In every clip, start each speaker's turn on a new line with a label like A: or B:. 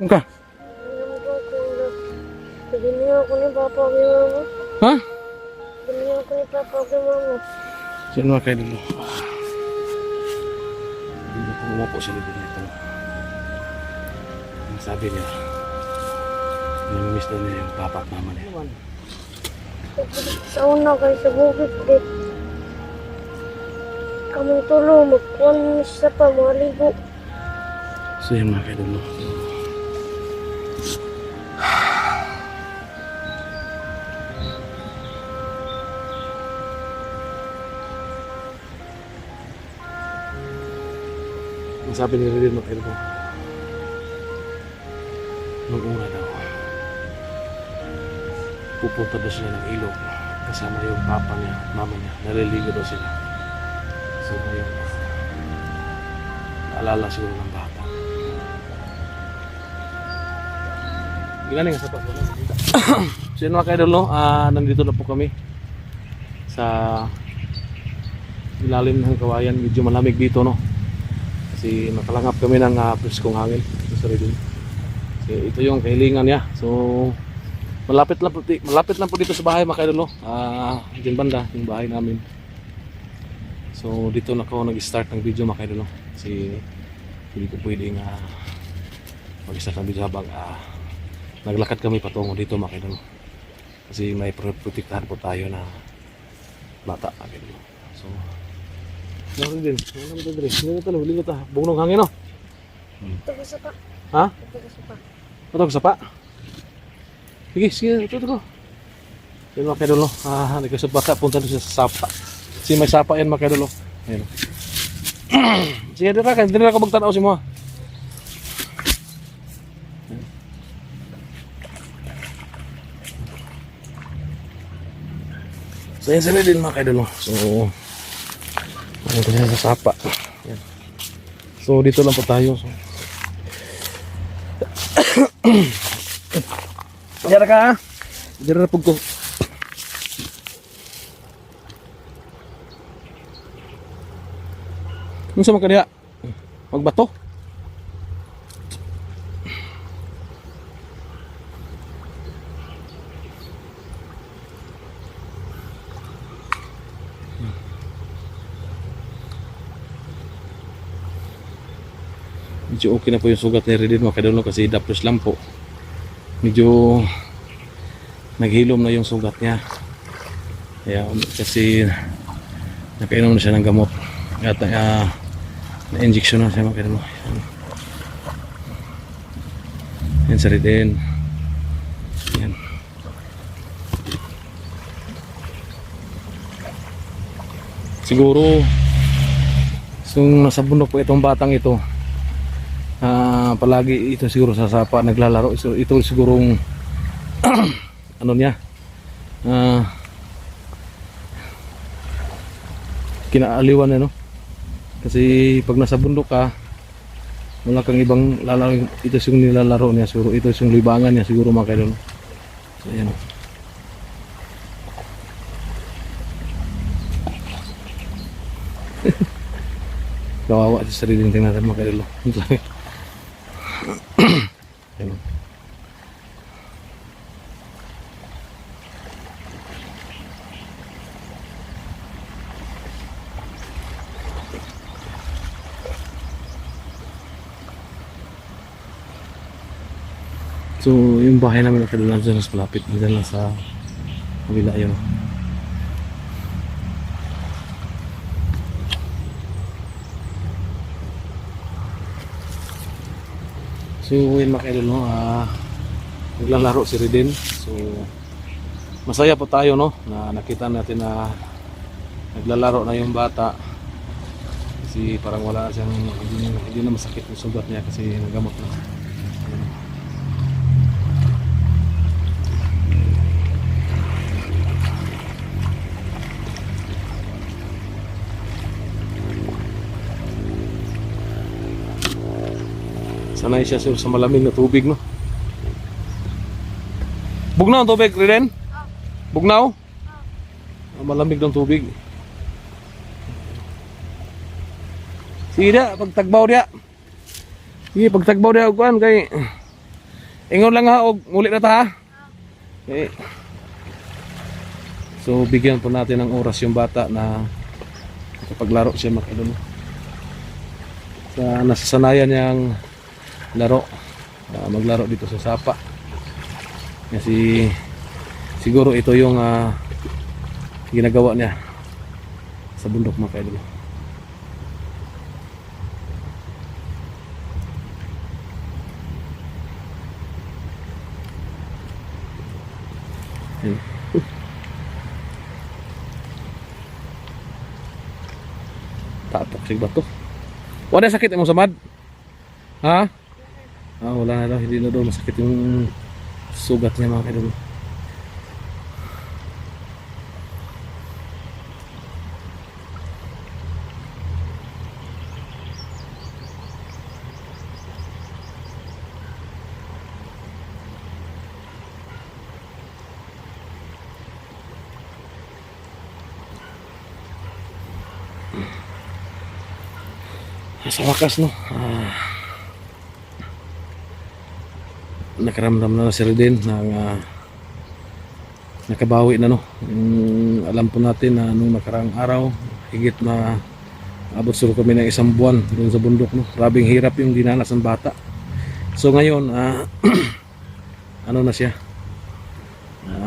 A: Ka?
B: Biniyo ako ni Papa ni Mama.
A: Ha?
B: Biniyo ako ni Papa ni Mama.
A: Sino kayo dulu? Hindi ko umupo sa likod nito. Ang sabi niya, namimiss daw niya yung papa at mama niya.
B: Sa una kayo sa bukid eh. Kaming tulo, magpuan sa pa, maligo.
A: So yun mga kayo dulu. Ang sabi ni Ridin mga kayo dulu, nung una daw, pupunta daw sila ng ilog kasama yung papa niya at mama niya. Naliligo daw sila. So ngayon, naalala siguro ng bata. Gigaling nga sa paso. So yun mga ka-idol, no? Nandito na po kami sa ilalim ng kawayan. Medyo malamig dito, no? Kasi nakalangap kami ng preskong hangin sa Ridin. So, ito yung kahilingan niya. So malapit lang po dito sa bahay mga ka-idol, no? Diyan banda yung bahay namin. So dito na ako nag-start ng video mga ka-idol, no? Kasi hindi ko pwedeng mag-start ng video habang naglakad kami patungo dito mga ka-idol, no? Kasi may protektahan po tayo na bata mga ka-idol. So naroon din, ligot ta, bugnog hangin, no?
B: Ito ko sa pa.
A: Ha?
B: Ito ko sa pa.
A: Ito ko sa pa? Sige, ito ko. Yan mga ka-idol, no? Nagka sa baka, punta doon sa sapa. Kasi may sapa yan mga ka-idol, no? Ayan. Sige, dito ka magtanaw si mo. So yan sila din mga ka-idol, no? So ito siya sa sapa. Yan. So dito lang po tayo. So Diyan ka. Diyan na pugko. Ano sa mga kaya? Magbato? Medyo okay na po yung sugat ni Ridin mga kadalo kasi daplos lang po. Medyo naghilom na yung sugat niya. Kaya kasi nakainom na siya ng gamot at na-injection na siya mga kadalo. Yan sa Ridin. Yan. Siguro kung nasa bundok po itong batang ito, palagi ito siguro sa sapa naglalaro. So, ito sigurong ano niya, kinaaliwan na, no? Kasi pag nasa bundok ka, wala kang ibang lalaro. Ito yung nilalaro niya siguro. Ito yung libangan niya siguro mga kaidol. So ayan. Kawawa sa sarili ng tingnan natin mga kaidol. Ayan. So yung bahay namin nakadalan dyan sa malapit, dyan lang sa kabila yun. So yun mga kaidol, no? Naglalaro si Ridin. So masaya po tayo, no? Na nakita natin na naglalaro na yung bata. Kasi parang wala siyang, hindi na masakit yung sugat niya kasi nagamot na. Sanay siya sa malamig na tubig, no? Bugnaw ang tubig, Ridin? Bugnaw? Malamig ng tubig. Sige dia, pagtagbaw dia. Sige, pagtagbaw dia kuan kay Ingon lang ha, og muli na ta ha. Okay. So bigyan po natin ng oras yung bata na makapaglaro siya mga idol. Sa nasasanayan niyang laro, maglaro dito sa sapa. Kasi siguro ito yung ginagawa niya sa bundok mga idol. Ayan. Tatok sig bato. Wala sakit mo sa mad? Ha? Wala na daw, hindi na daw masakit yung sugat niya mga idol. Sa wakas no, nakaramdam na si Reden ng nakabawi na no. Alam po natin na nung nakarang araw higit na abot suro kami ng 1 buwan doon sa bundok no. Grabing hirap yung dinanas ng bata. So ngayon ano na siya,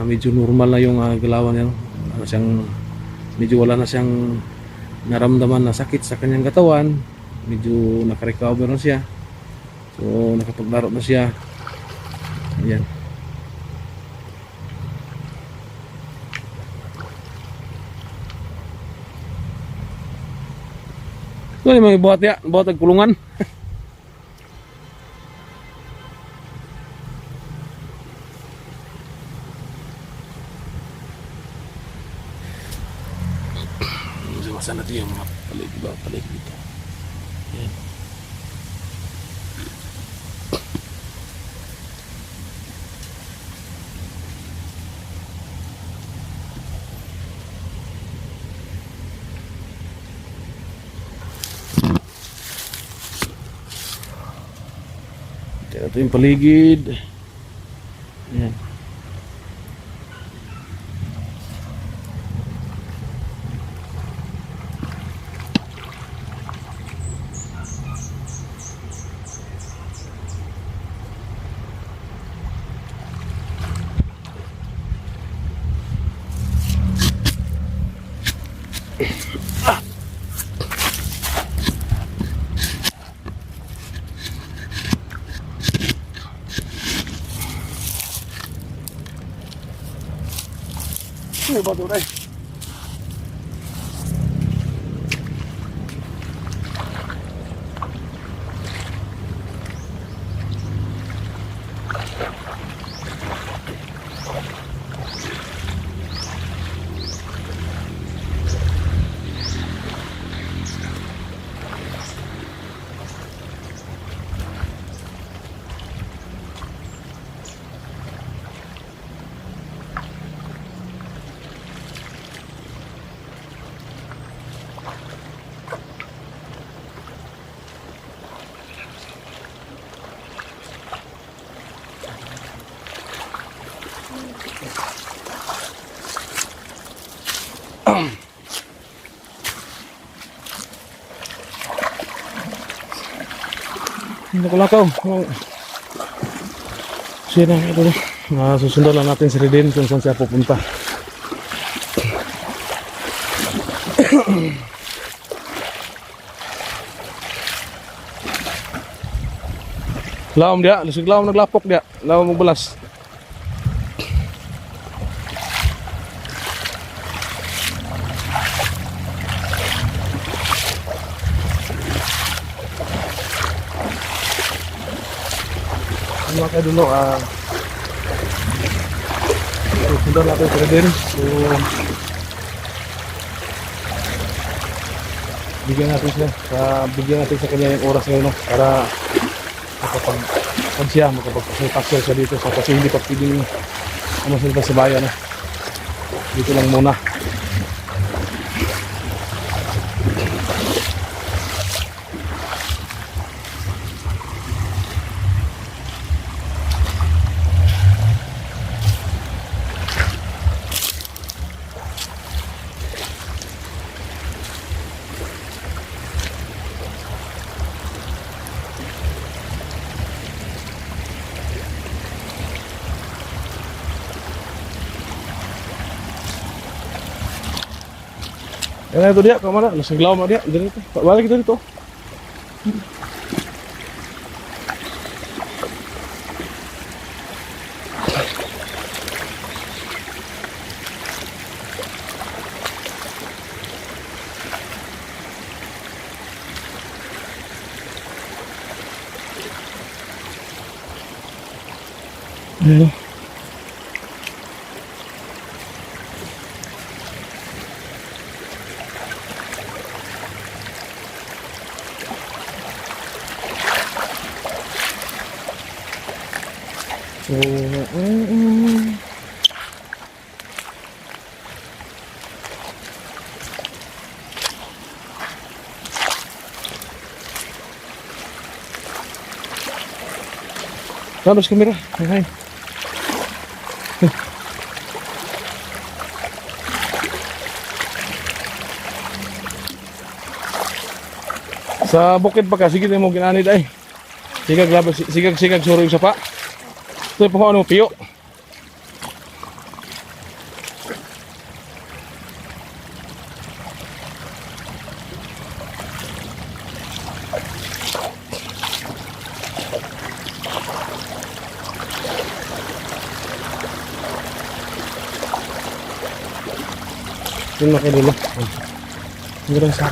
A: medyo normal na yung galawan niya no. Medyo wala na siyang naramdaman na sakit sa kanyang katawan. Medyo nakarecover na siya. So nakapaglaro na siya. Ayan. So yung mga buhat ya, buhat ang kulungan. Saan natin yung mga palig dito. Ayan. Ito yung paligid. Ayan. Ini batu deh. Nakulakaw. Siya na ito. Susundan lang natin si Reden kung saan siya pupunta. Lawom dia, lusog lawom naglapok dia. Lawom magbalas. Mga kadulo, susundan natin si Reden. So bigyan natin sa kanya yung oras ngayon no, para makapagpasyal siya dito sa kasi hindi pa pwedeng umasilba sa bayan no. Dito lang muna. Yan na ito dia, kamana. Lasang glaw mo dia. Dito. Balik kita dito. Ayan. Labas kamera. Hai. Sa bukid pa ka, sige mo ginanid ay. Sigag labas, sigag suro yung sapa. Ito po ano, piyo. Yun na kayo dulu. Meron sa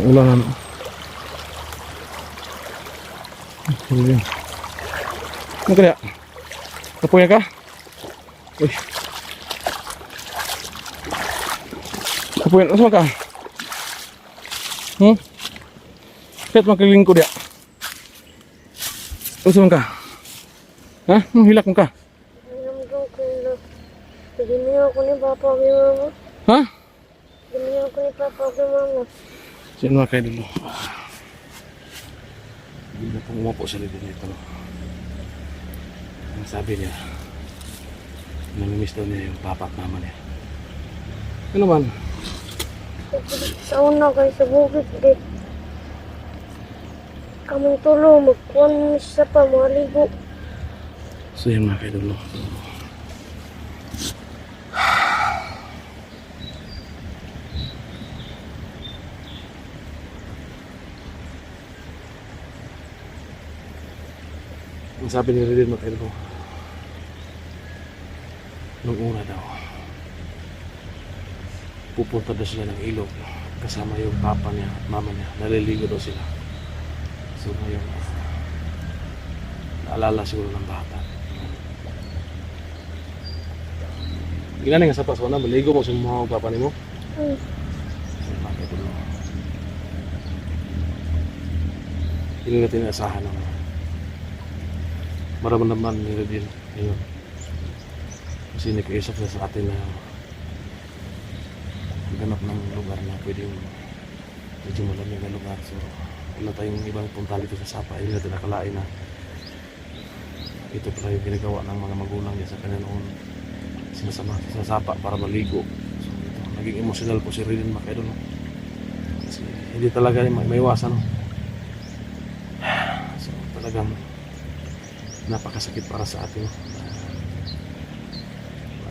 A: ulangan. Ini. Ano kaya? Tapuya ka? Uy. Tapuya, asa ka? Kahit makalingko dia. Asa ka? Ha? Hilak mo ka?
B: Alam ko kung bigyan ako ni Papa kay Mama.
A: Ha?
B: Bigyan ako ni Papa kay Mama.
A: Sino kayo dulu? Hindi na pong umapo sa libre nito. Ang sabi niya, namimiss daw niya yung papa at mama niya. Ano man?
B: Sa una kay sa bukid di. Kaming tulo magkuhan sa pa maligo.
A: So yun mga kayo dulu. Ang sabi ni Redin mga kayo, nung una daw, pupunta daw sila ng ilog kasama yung papa niya at mama niya. Naliligo daw sila. So ngayon, naalala siguro ng bata. Ginani nga sa paso na, maligo mo sa mga papa ni mo. So mga kayo, hindi natin inaasahan ng maraming naman ni Redin ngayon. Kasi nag-iisap sa atin na ganap ng lugar na pwedeng medyo malamig na lugar. So wala tayong ibang punta dito sa Sapa. Hindi natin nakalain na ito pala yung ginagawa ng mga magulang niya sa kanya noon. Sinasama sa Sapa para maligo. So ito, naging emotional po si Redin mga idol. Kasi hindi talaga may iwasan. So talagang napakasakit para sa atin.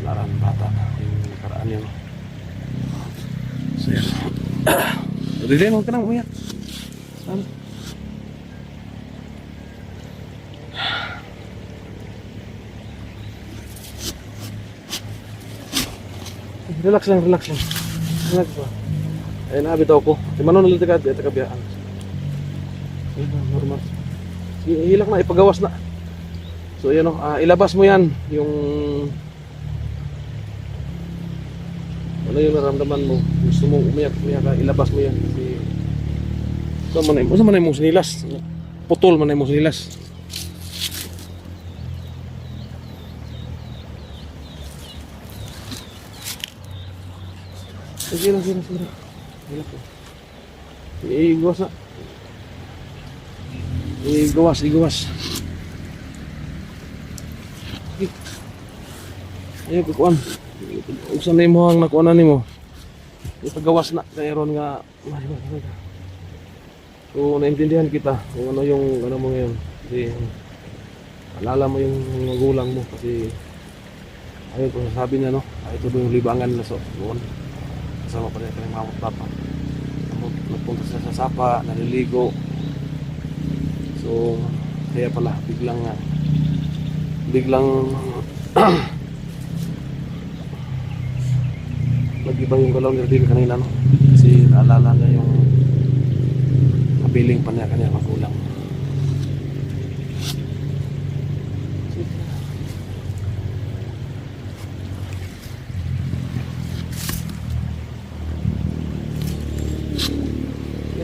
A: Wala rin bata yung nakaraan yun. So yan. Redin, huwag ka nang umiyak. Ano? Relax lang, relax lang. Relax ba? Ay, naabitaw ko. Di manon nalang taga biyaan. Normal. Sige, hilak na, ipagawas na. So yun o, ilabas mo yan yung ano yung naramdaman mo. Gusto mo umiyak ka, ilabas mo yan. Kasi saan man na yung sinilas. Putol man na yung sinilas. Sige lang. Hilak ko. Igawas na. Igawas. sige. Ayaw kukuan. Uksan na mo ang nakuanan nimo. Ipagawas na kay ron nga. So naintindihan kita kung ano yung ano mo ngayon. Kasi alala mo yung magulang mo kasi ayun kung sabi niya no. Ito yung libangan na so doon. Kasama pa rin kanyang mama at papa. Nagpunta siya sa sapa, naliligo. So kaya pala biglang nag-iba yung galaw ni Radin kanina no. Kasi naalala niya yung napiling pa niya kanyang magulang.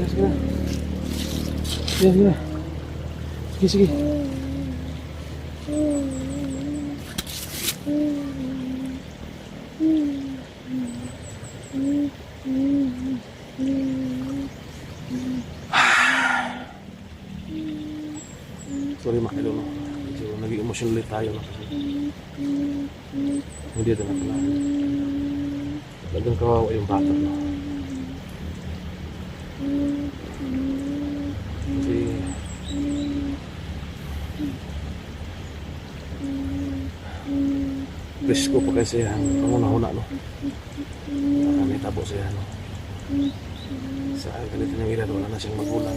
A: Sige na. Sige na. Sige, sige. Sorry makilo no. Medyo naging emotional ulit tayo no. Kasi hindi ito natin. Talagang kawawa yung bata no. Kasi presko pa kasi ang pangunahuna no. May tabo siya no. Sa ganito niyang edad wala na siyang magulang.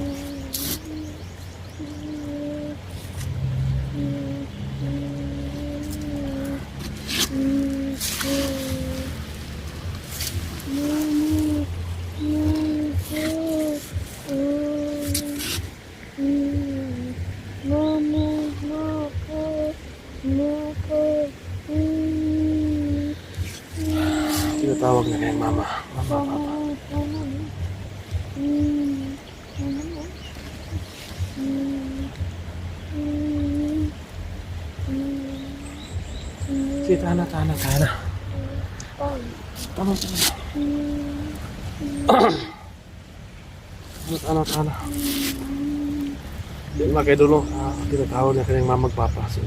A: Tinatawag na kayang mama, papa. Si Tana. Tama. Tana. Hindi na kayo dulo. Tinatawag na kayang mama, papa. So,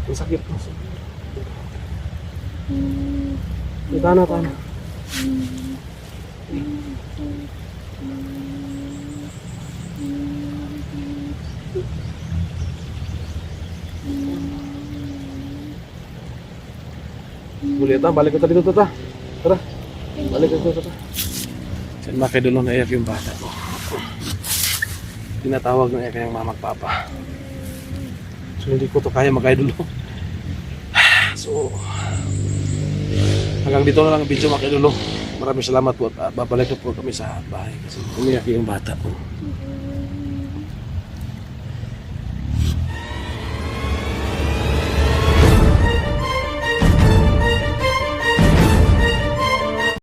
A: ang sakit mo. Tana. Bulita, balik ka dito, tata. Tara, balik ka dito, tata. Saan makidulo na iyak yung bata ko. Tinatawag na iyak yung mama at papa. So hindi ko to kaya mag-idolo. So hanggang dito na lang ang video mga idolo. Maraming salamat po at babalik na po kami sa bahay kasi umiyak yung bata ko.